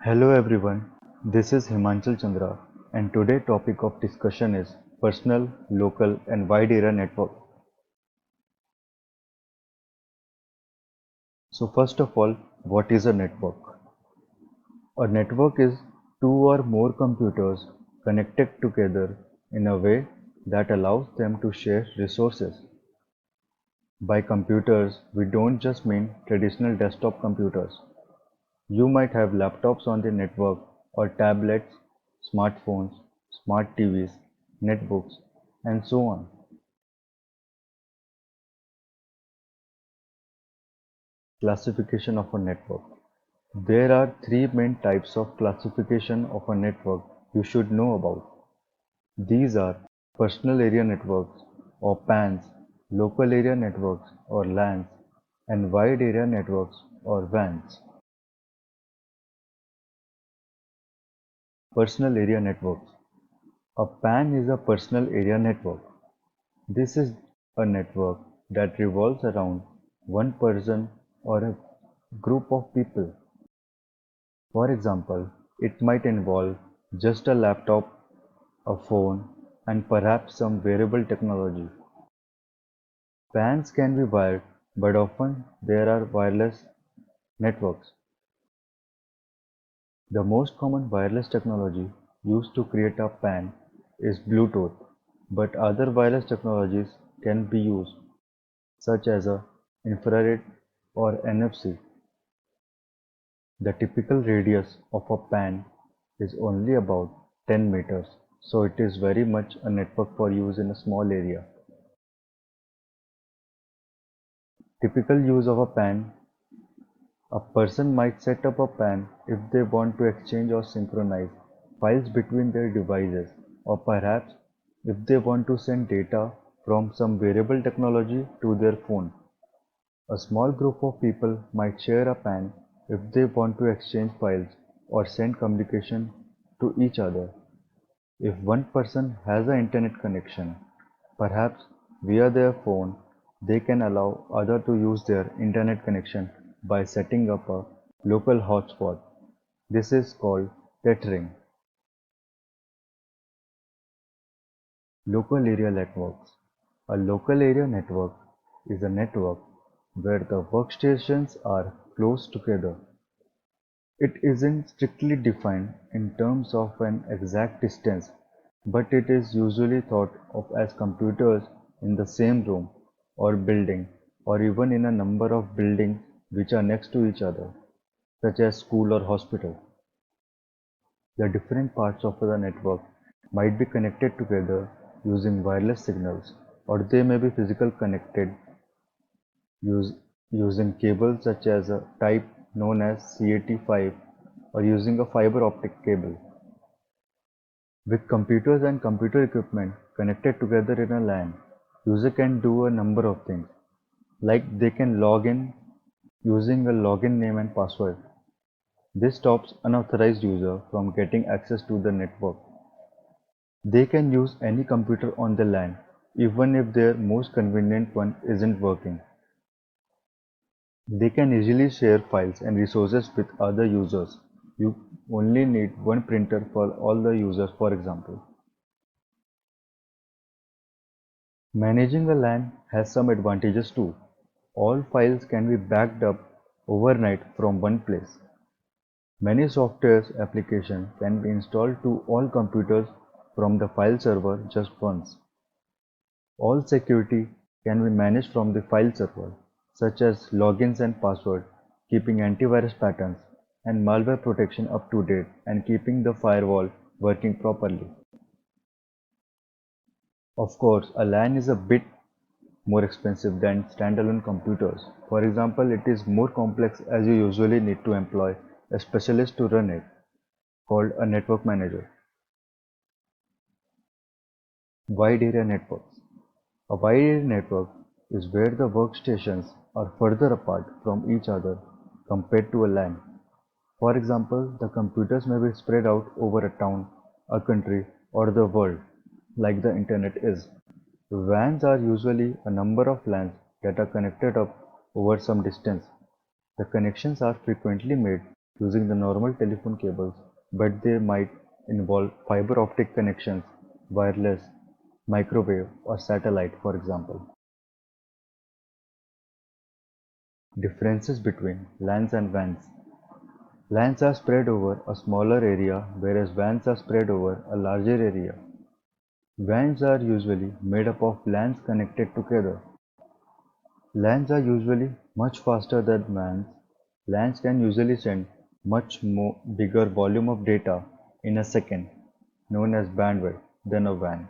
Hello everyone, this is Himanchal Chandra and today topic of discussion is personal, local and wide area network. So first of all, what is a network? A network is two or more computers connected together in a way that allows them to share resources. By computers, we don't just mean traditional desktop computers. You might have laptops on the network or tablets, smartphones, smart TVs, netbooks, and so on. Classification of a network. There are three main types of classification of a network you should know about. These are personal area networks or PANs, local area networks or LANs, and wide area networks or WANs. Personal area networks. A PAN is a personal area network. This is a network that revolves around one person or a group of people. For example, it might involve just a laptop, a phone, and perhaps some wearable technology. PANs can be wired, but often there are wireless networks. The most common wireless technology used to create a PAN is Bluetooth, but other wireless technologies can be used, such as a infrared or NFC. The typical radius of a PAN is only about 10 meters, so it is very much a network for use in a small area. Typical use of a PAN. A person might set up a PAN if they want to exchange or synchronize files between their devices, or perhaps if they want to send data from some wearable technology to their phone. A small group of people might share a PAN if they want to exchange files or send communication to each other. If one person has an internet connection, perhaps via their phone, they can allow others to use their internet connection by setting up a local hotspot. This is called tethering. Local area networks. A local area network is a network where the workstations are close together. It isn't strictly defined in terms of an exact distance, but it is usually thought of as computers in the same room or building, or even in a number of buildings which are next to each other, such as school or hospital. The different parts of the network might be connected together using wireless signals, or they may be physical connected use, using cables such as a type known as CAT5 or using a fiber optic cable. With computers and computer equipment connected together in a LAN, user can do a number of things, like they can log in using a login name and password. This stops unauthorized user from getting access to the network. They can use any computer on the LAN, even if their most convenient one isn't working. They can easily share files and resources with other users. You only need one printer for all the users, for example. Managing a LAN has some advantages too. All files can be backed up overnight from one place. Many software applications can be installed to all computers from the file server just once. All security can be managed from the file server, such as logins and password, keeping antivirus patterns and malware protection up to date and keeping the firewall working properly. Of course, a LAN is a bit more expensive than standalone computers. For example, it is more complex as you usually need to employ a specialist to run it, called a network manager. Wide area networks. A wide area network is where the workstations are further apart from each other compared to a LAN. For example, the computers may be spread out over a town, a country, or the world, like the internet is. WANs are usually a number of LANs that are connected up over some distance. The connections are frequently made using the normal telephone cables, but they might involve fiber optic connections, wireless, microwave, or satellite, for example. Differences between LANs and WANs. LANs are spread over a smaller area, whereas WANs are spread over a larger area. WANs are usually made up of LANs connected together. LANs are usually much faster than WANs. LANs can usually send much more bigger volume of data in a second, known as bandwidth, than a WAN.